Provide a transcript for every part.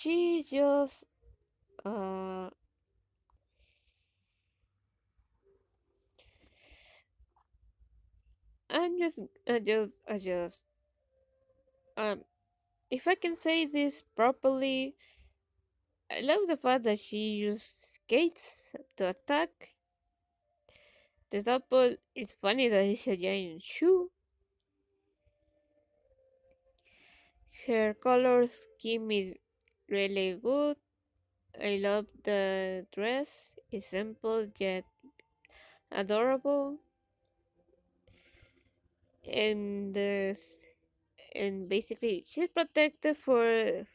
She just uh I just um if I can say this properly, I love the fact that she used skates to attack. The double is funny that it's a giant shoe. Her color scheme is really good. I love the dress. It's simple yet adorable. And and basically she's protected for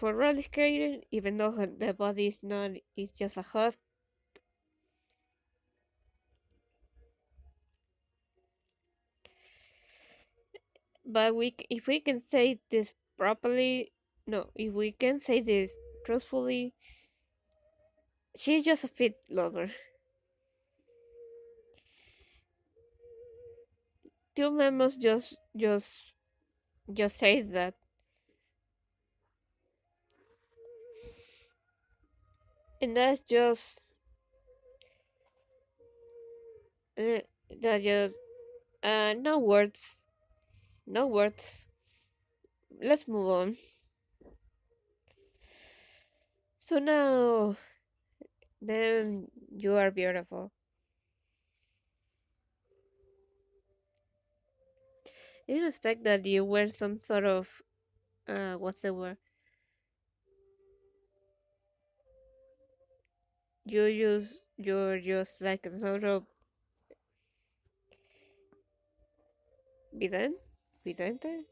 roller skating, even though the body is not, it's just a husk. But if we can say this properly, no, if we can say this truthfully, she's just a fit lover. Two memos just says that, and that's just uh, that just no words, no words. Let's move on. So now, then you are beautiful. I didn't expect that you were some sort of what's the word? You're just like a sort of vident, vidente.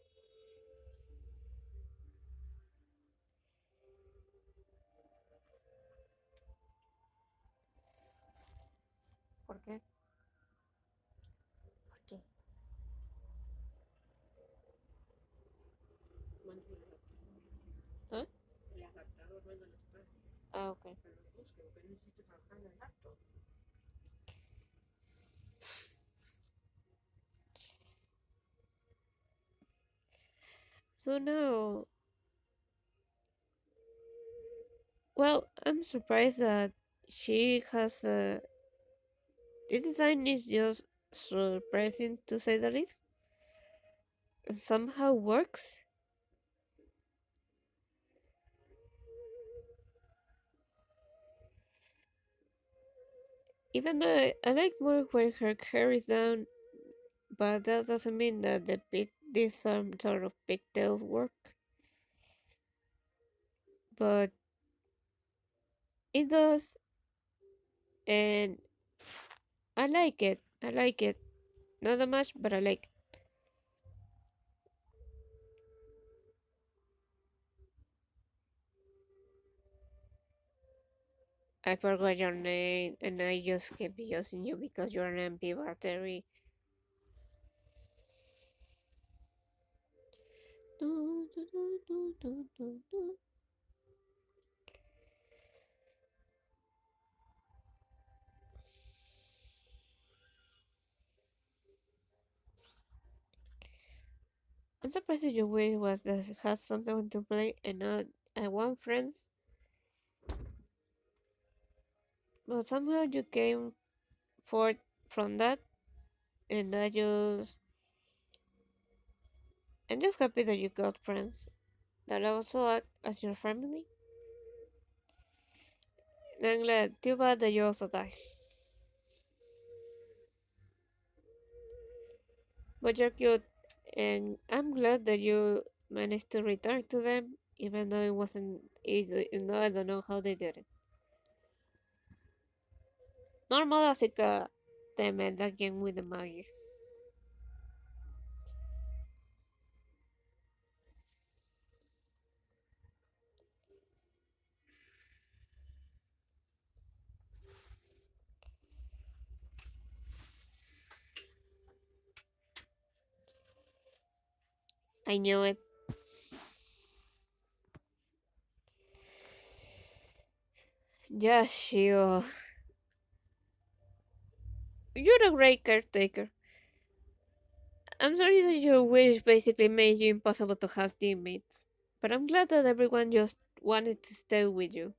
¿Por qué? ¿Por qué? ¿Ah? Ah, okay. So now, well, I'm surprised that she has a. This design is just surprising to say the least. And somehow works, even though I like more when her hair is down, but that doesn't mean that these some sort of pigtails work. But it does, and I like it. I like it. Not that much, but I like it. I forgot your name, and I just keep using you because you're an MP battery. Do, do, do, do, do, do, do. I'm surprised that your way was that have something to play and not I want friends, but somehow you came forth from that, and I'm just happy that you got friends that also act as your family. And I'm glad. Too bad that you also die, but you're cute, and I'm glad that you managed to return to them, even though it wasn't easy. Even though I don't know how they did it. Normal, así que te met again with the Magia. I knew it. Yes, you're a great caretaker. I'm sorry that your wish basically made you impossible to have teammates. But I'm glad that everyone just wanted to stay with you.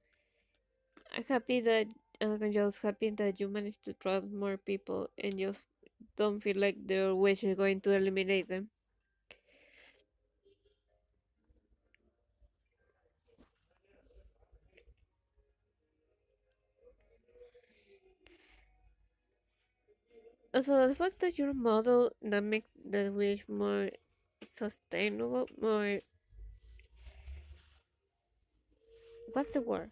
I'm happy that I'm just happy that you managed to trust more people and you don't feel like their wish is going to eliminate them. Also, the fact that you're a model that makes the wish more sustainable, more, what's the word?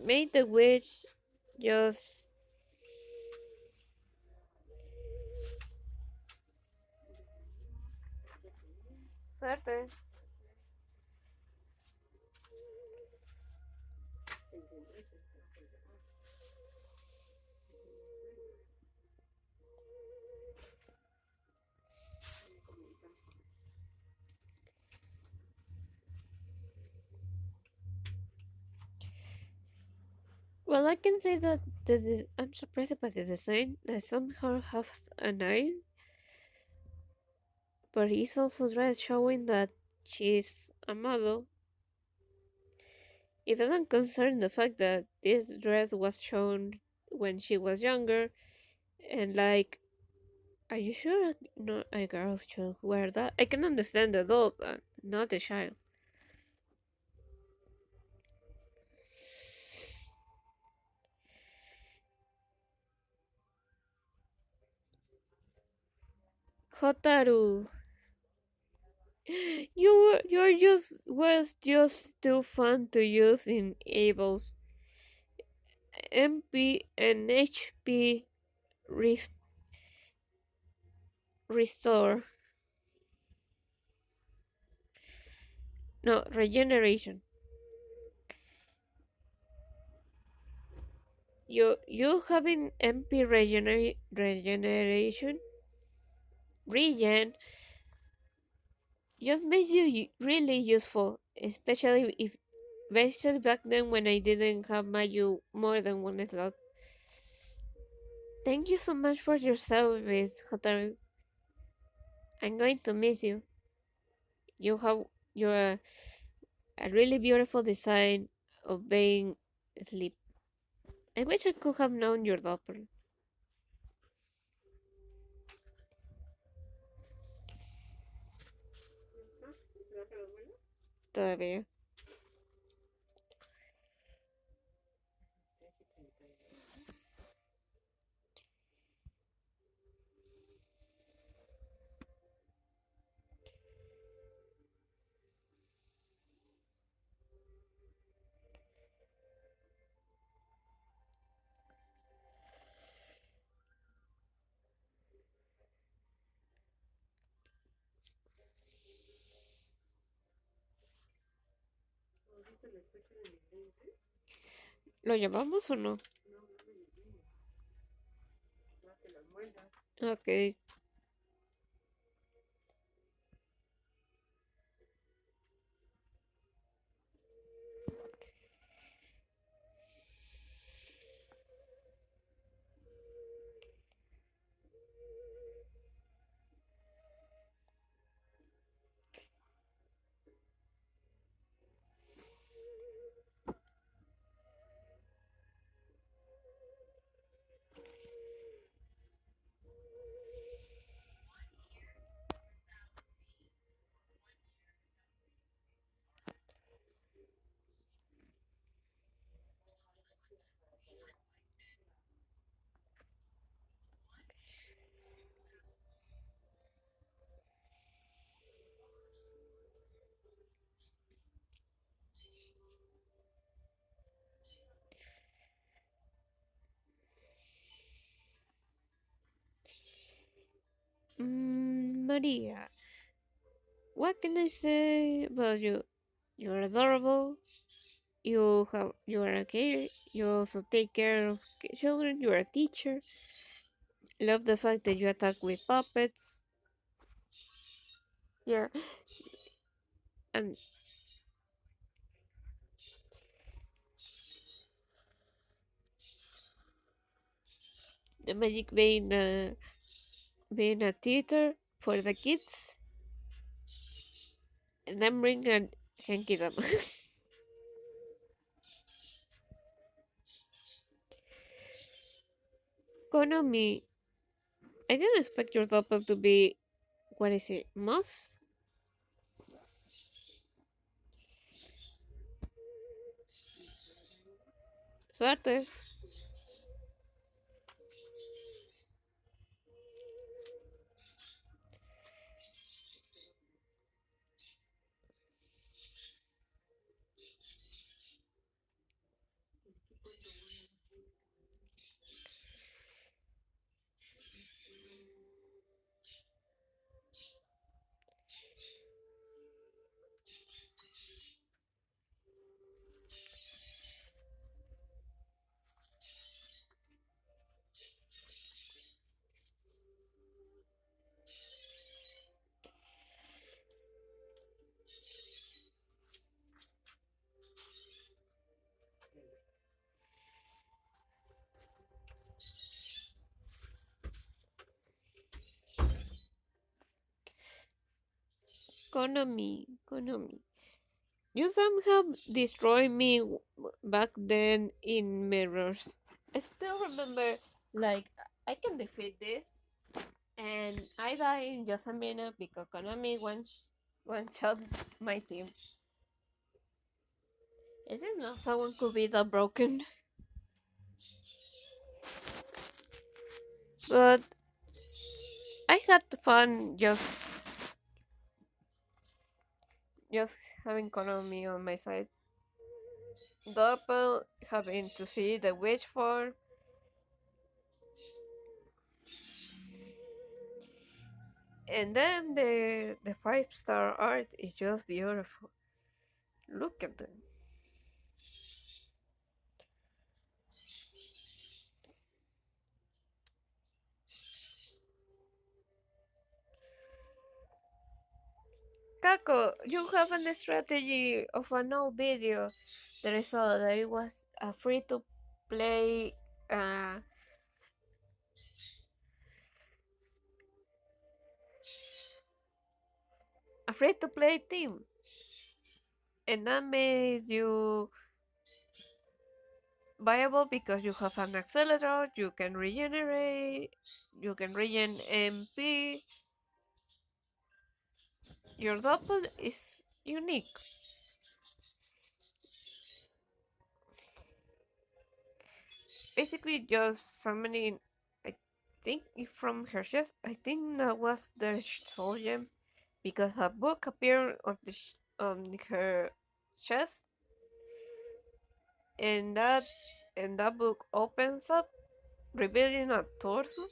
Made the wish just certain. Well, I can say that I'm surprised about the design. That somehow has an eye, but he's also dressed showing that she's a model. Even I'm concerned the fact that this dress was shown when she was younger, and like, are you sure not a girl should wear that? I can understand the adult, not the child. Hotaru, you're just was just too fun to use in Abel's MP and HP res- restore. No, regeneration. You having MP regeneration regen just makes you really useful, especially back then when I didn't have Mayu more than one slot. Thank you so much for your service, Hotaru. I'm going to miss you. You have you're a really beautiful design of being asleep. I wish I could have known your doppel. Todavía. ¿Lo llamamos o no? Ok. Maria, what can I say about you? You're adorable. You are a care. You also take care of children. You're a teacher. Love the fact that you attack with puppets. Yeah, and the magic being a theater for the kids. and then bring a hanky them. Konomi, I didn't expect your doppel to be, what is it, moss? Suerte. Konomi. You somehow destroyed me back then in mirrors. I still remember, like, I can defeat this, and I die in just a minute because Konami one shot my team. I didn't know someone could be that broken, but I had fun just having Konami on my side. Double having to see the witch form, and then the 5-star art is just beautiful. Look at them. Kako, you have a strategy of an old video that I saw that it was a free to play, uh, a free to play team, and that made you viable because you have an accelerator, you can regenerate, you can regen MP. Your double is unique. Basically, just summoning. I think from her chest. I think that was the soul gem because a book appeared on her chest, and that book opens up, revealing a torso,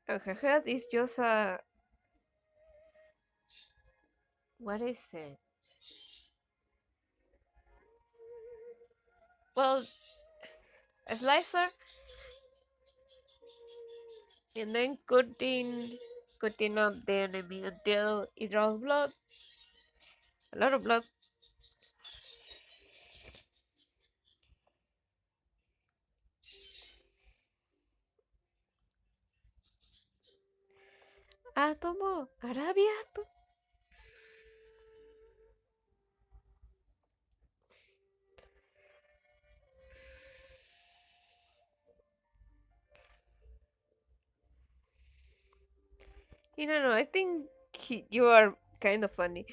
and her head is just a, what is it? Well, a slicer, and then cutting up the enemy until it draws blood, a lot of blood. Atomo, arabiato. You don't know. I think you are kind of funny.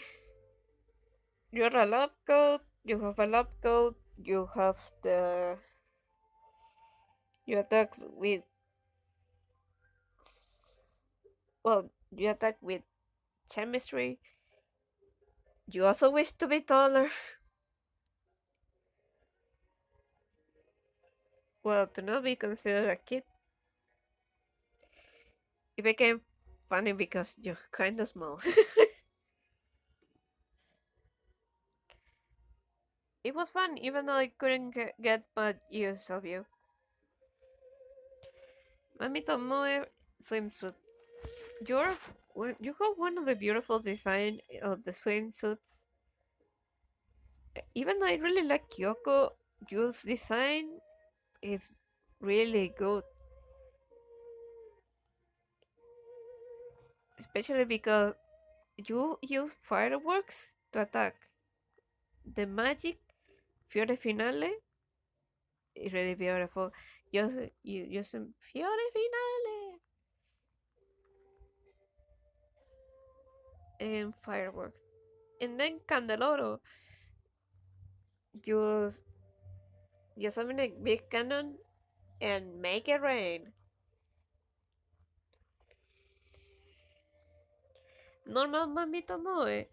You're a lab coat. You have a lab coat. You have the you attack with, well, you attack with chemistry. You also wish to be taller. Well, to not be considered a kid, it became funny because you're kind of small. It was fun, even though I couldn't get much use of you. Mami Tomoe swimsuit. You're you have one of the beautiful design of the swimsuits. Even though I really like Kyoko, Yu's design is really good, especially because you use fireworks to attack. The magic Fiore Finale is really beautiful. Just Fiore Finale and fireworks. And then Candeloro, just summon a big cannon and make it rain. Normal Mamito Moe.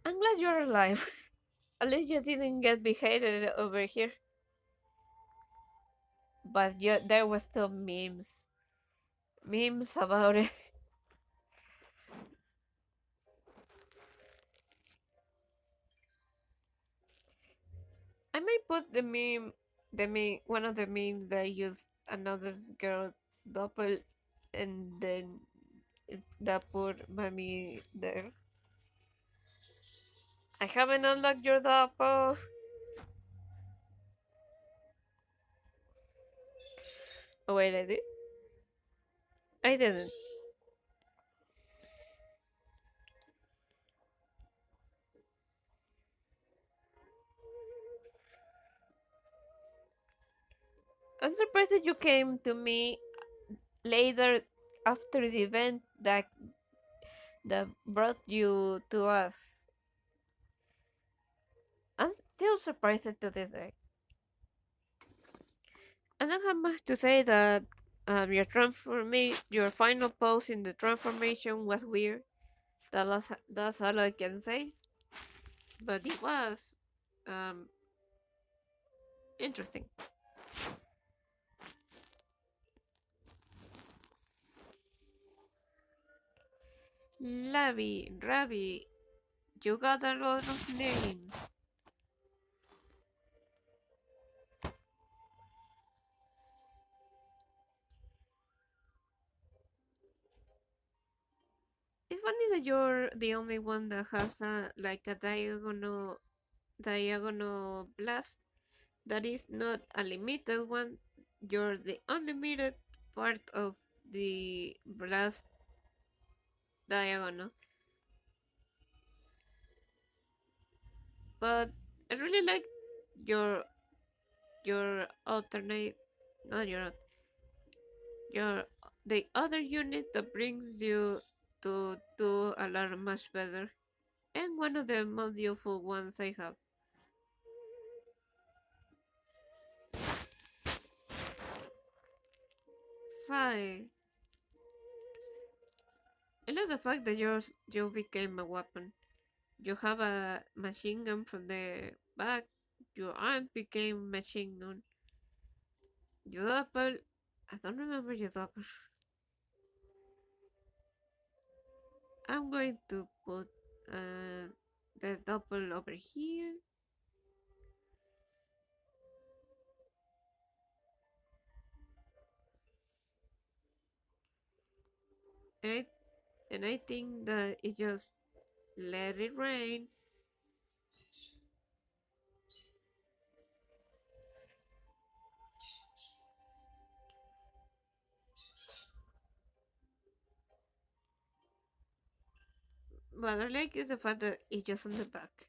I'm glad you're alive. At least you didn't get beheaded over here. But there was still memes about it. I might put one of the memes that used another girl doppel, and then that put mommy there. I haven't unlocked your doppel. Oh wait, I did. I didn't. I'm surprised that you came to me later after the event that brought you to us. I'm still surprised to this day. I don't have much to say that your final pose in the transformation was weird. That's all I can say. But it was um interesting. Labby, Rabby, you got a lot of names. It's funny that you're the only one that has a diagonal blast. That is not a limited one. You're the unlimited part of the blast diagonal. But I really like your alternate, not your the other unit that brings you to do a lot much better. And one of the most useful ones I have. Sai. I love the fact that you became a weapon. You have a machine gun from the back. Your arm became machine gun. Your doppel. I don't remember your doppel. I'm going to put the doppel over here. And I think that it just let it rain. But I like is the fact that it's just on the back.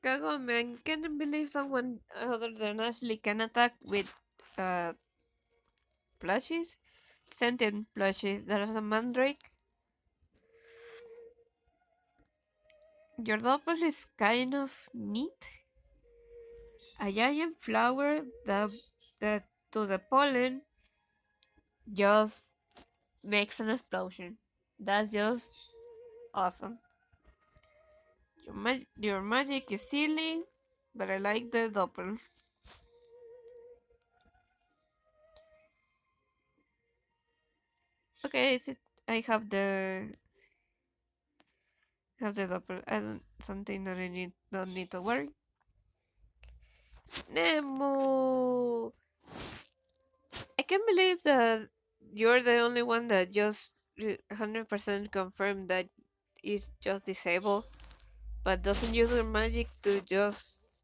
Kago man, can't believe someone other than Ashley can attack with uh plushies. Sentient plushies. There's a mandrake. Your doppel is kind of neat. A giant flower that to the pollen just makes an explosion. That's just awesome. Your magic is silly, but I like the doppel. Okay, is it? I have the doppel. I don't something that I don't need to worry. Nemo. I can't believe that you're the only one that just 100% confirmed that is just disabled, but doesn't use your magic to just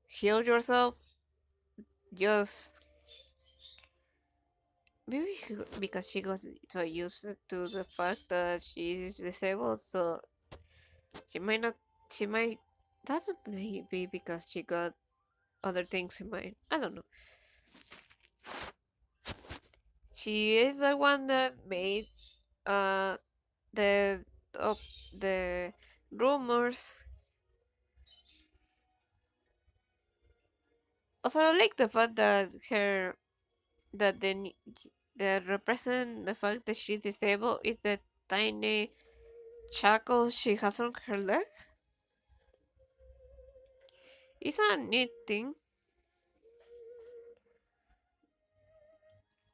heal yourself. Just maybe because she got so used to the fact that she is disabled, so she might not. She might. That may be because she got other things in mind. I don't know. She is the one that made uh the of the rumors. Also, I like the fact that her that the represent the fact that she's disabled is the tiny shackles she has on her leg. It's a neat thing.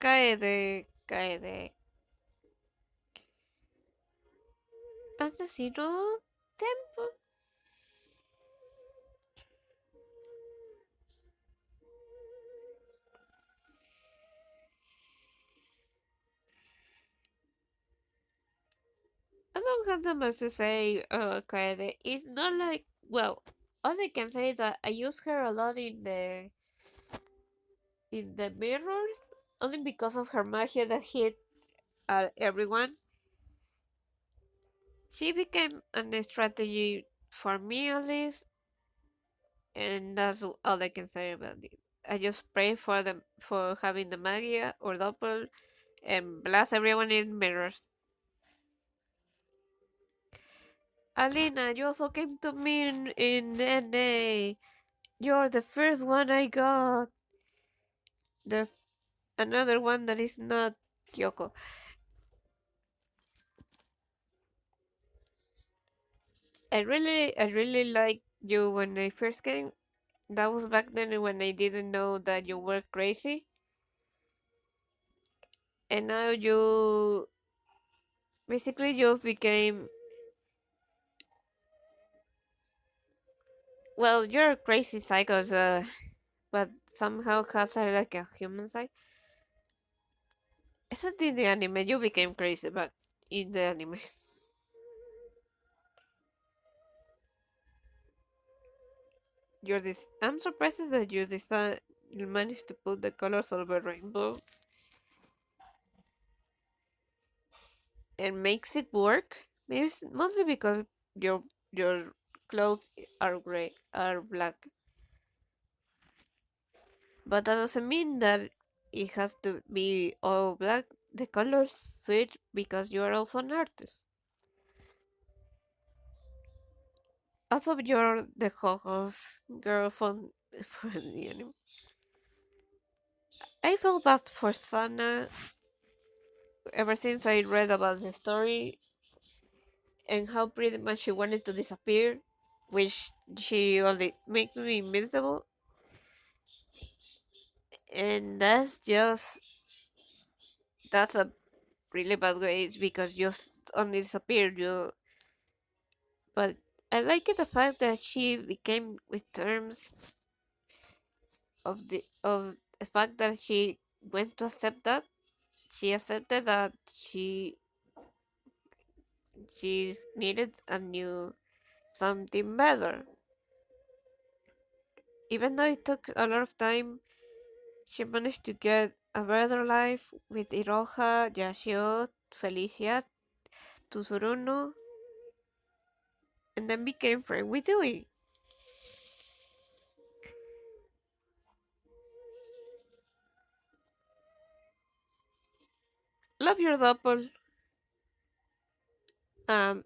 Cae de asesino tempo. I don't have that much to say. Cae de. It's not like well. All I can say is that I use her a lot in the mirrors only because of her magia that hit everyone. She became a strategy for me at least, and that's all I can say about it. I just pray for them for having the Magia or Doppel and blast everyone in mirrors. Alina, you also came to me in NA. You're the first one I got. The another one that is not Kyoko. I really liked you when I first came. That was back then when I didn't know that you were crazy. And now you basically you became well, you're a crazy psycho, but somehow has like a human side. Except in the anime, you became crazy, but in the anime, you're this. I'm surprised that you managed to put the colors of a rainbow and makes it work. Maybe it's mostly because your your clothes are black, but that doesn't mean that it has to be all black. The colors switch because you are also an artist. Also, you're the Jojo's girl from for the anime. I felt bad for Sana ever since I read about the story and how pretty much she wanted to disappear, which she only makes me invincible, and that's a really bad way. It's because you only disappear. But I like it the fact that she became with terms of the fact that she went to accept that she accepted that she needed a new something better. Even though it took a lot of time, she managed to get a better life with Iroha, Yashio, Felicia, Tsuruno, and then became friends with Yui. Love your double. Um,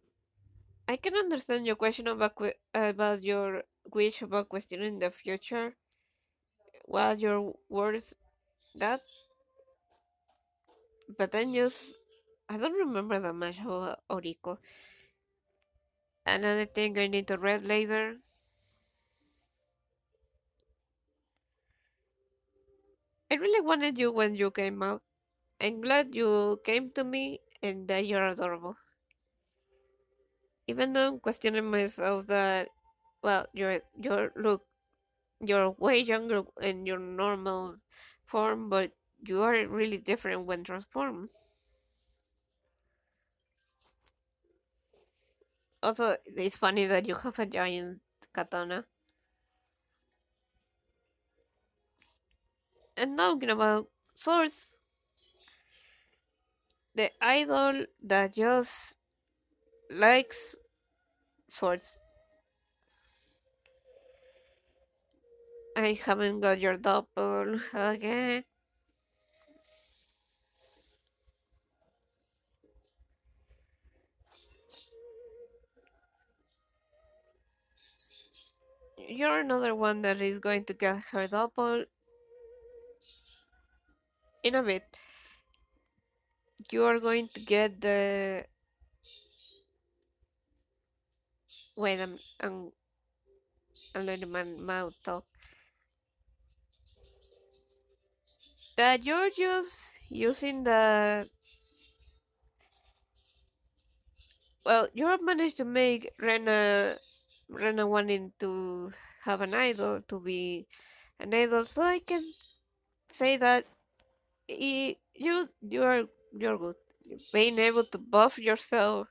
I can understand your question about your wish about questioning the future. While your words that, but then just I don't remember that much about Oriko. Another thing I need to read later. I really wanted you when you came out. I'm glad you came to me and that you're adorable. Even though I'm questioning myself that well, you're way younger in your normal form, but you are really different when transformed. Also, it's funny that you have a giant katana. And talking about swords, The idol that just likes swords. I haven't got your double again. You're another one that is going to get her double in a bit. You are going to get the. Wait, I'm letting my mouth talk. That you're just using the. Well, you have managed to make Rena wanting to have an idol, to be an idol, so I can say that you're good. Being able to buff yourself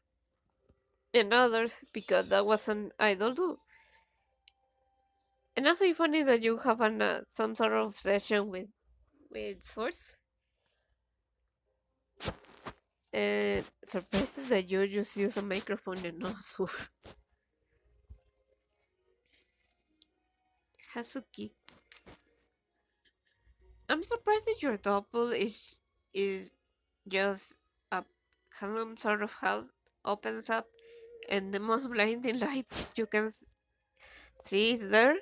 and others because that was an idol too. And also, it's funny that you have some sort of obsession with swords. And surprised that you just use a microphone and not a sword. Hazuki, I'm surprised that your double is just a calm sort of house opens up and the most blinding light you can see is there.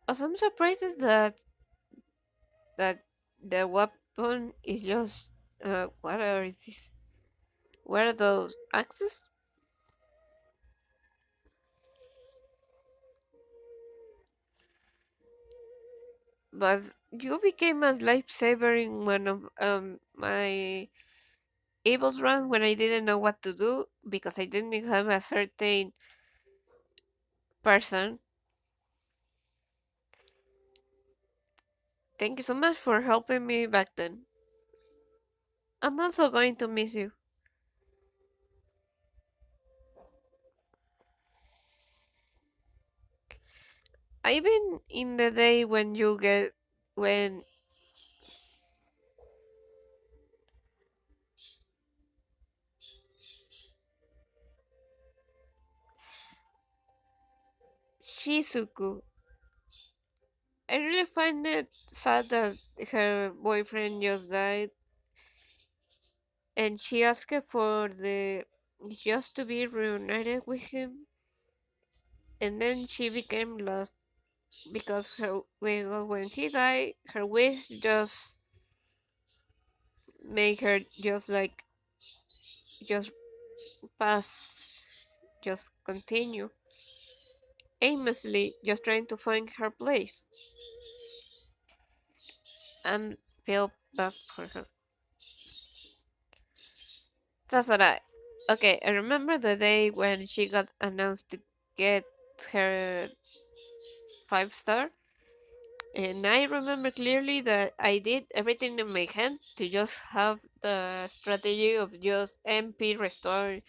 Also, I'm surprised that the weapon is just what are this? What are those axes? But you became a lifesaver in one of my Abel's run when I didn't know what to do because I didn't have a certain person. Thank you so much for helping me back then. I'm also going to miss you. Even in the day when Shizuku, I really find it sad that her boyfriend just died and she asked for the just to be reunited with him and then she became lost because when he died her wish just make her just like just pass just continue aimlessly just trying to find her place and feel bad for her. That's what I remember the day when she got announced to get her 5 star. And I remember clearly that I did everything in my hand to just have the strategy of just MP restore,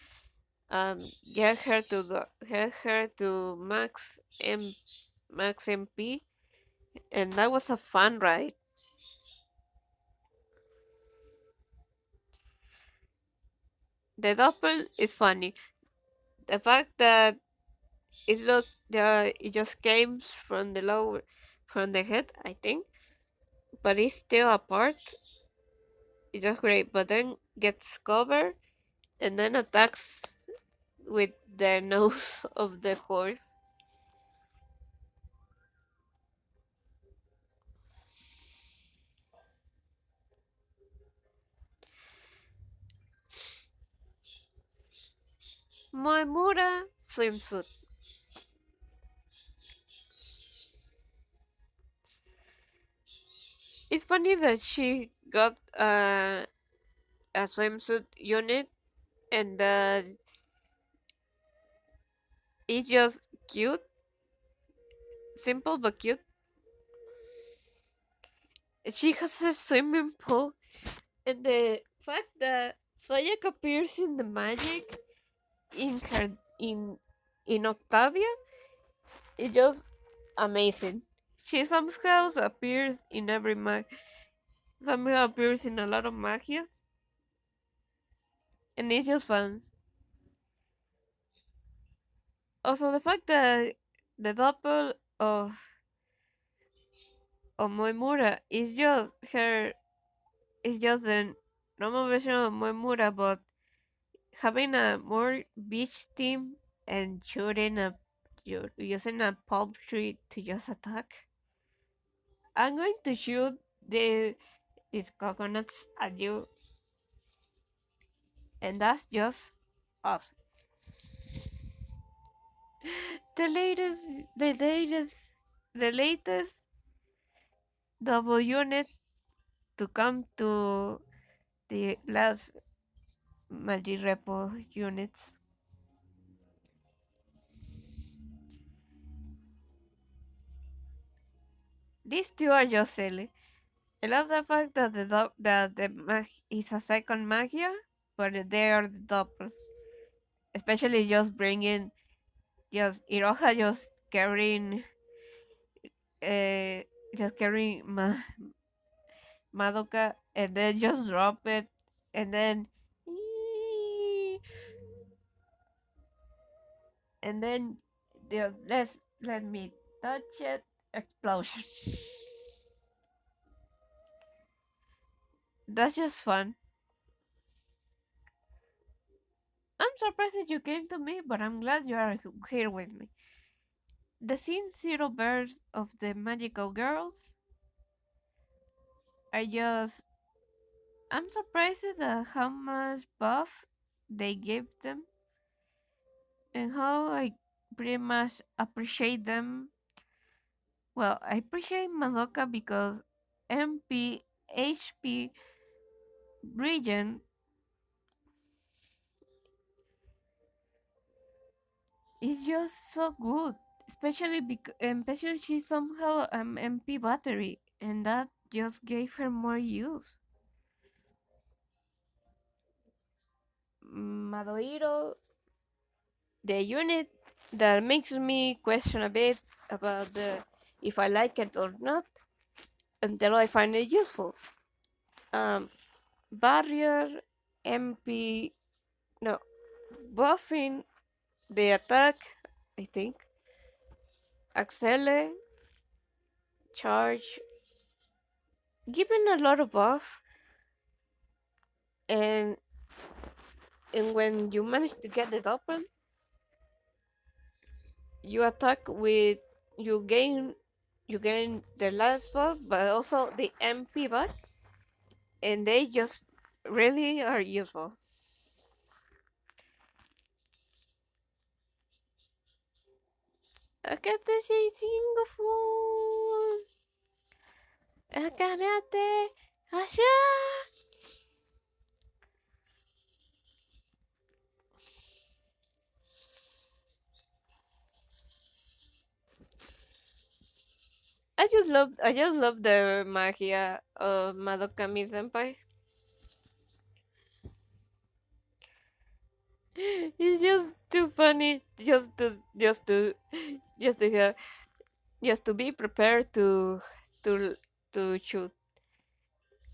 get her to max MP, and that was a fun ride. The doppel is funny. The fact that it just came from the lower from the head, I think, but it's still apart. It's just great. But then gets covered and then attacks with the nose of the horse. Moemura swimsuit. It's funny that she got a swimsuit unit and it's just cute, simple but cute. She has a swimming pool, and the fact that Sayak appears in the magic in her in Octavia is just amazing. She somehow appears in every mag. somehow appears in a lot of magias, and it's just fun. Also, the fact that the doppel of Moemura is just her, is just the normal version of Moemura, but having a more beach theme and using a palm tree to just attack. I'm going to shoot these coconuts at you, and that's just awesome. The latest, the latest, the latest double unit to come to the last Magic Repo units. These two are just silly. I love the fact that is a second Magia, but they are the doubles. Especially just bringing just Iroha uh just carrying Madoka and then just drop it and then and then let me touch it, explosion. That's just fun. I'm surprised that you came to me, but I'm glad you are here with me. The scene zero birds of the magical girls I just I'm surprised at how much buff they gave them and how I pretty much appreciate them. Well, I appreciate Madoka because MP HP region is just so good. Especially she somehow MP battery and that just gave her more use. Madoiro, the unit that makes me question a bit about the if I like it or not until I find it useful. Um, Barrier, MP, no, buffing the attack, I think. Accele, charge, giving a lot of buff, and when you manage to get it open, you attack with you gain you gain the last buff, but also the MP back, and they just really are useful. Acate sei Singapore. Acate Asha. I just love the magia of Madokami Senpai. It's just too funny just to just to be prepared to shoot.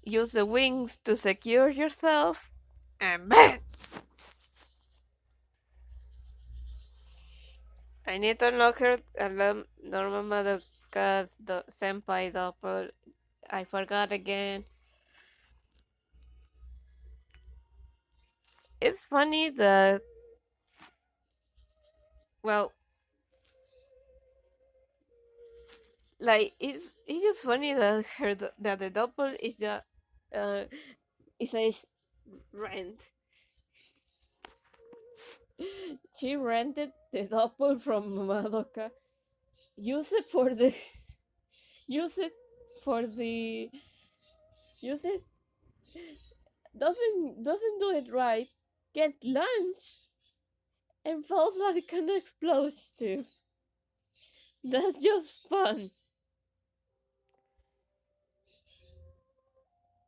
Use the wings to secure yourself and bang! I need to unlock her normal Madoka's senpai doppel. I forgot again. It's funny that well it's just funny that that the doppel is the uh it says rent. She rented the doppel from Madoka. Use it for the use it for the use it doesn't do it right. Get lunch and falls like an explosive. That's just fun.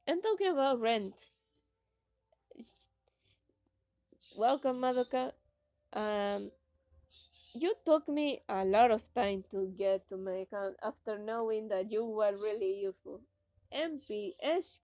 And talking about rent, welcome Madoka. Um, you took me a lot of time to get to my account after knowing that you were really useful. MPH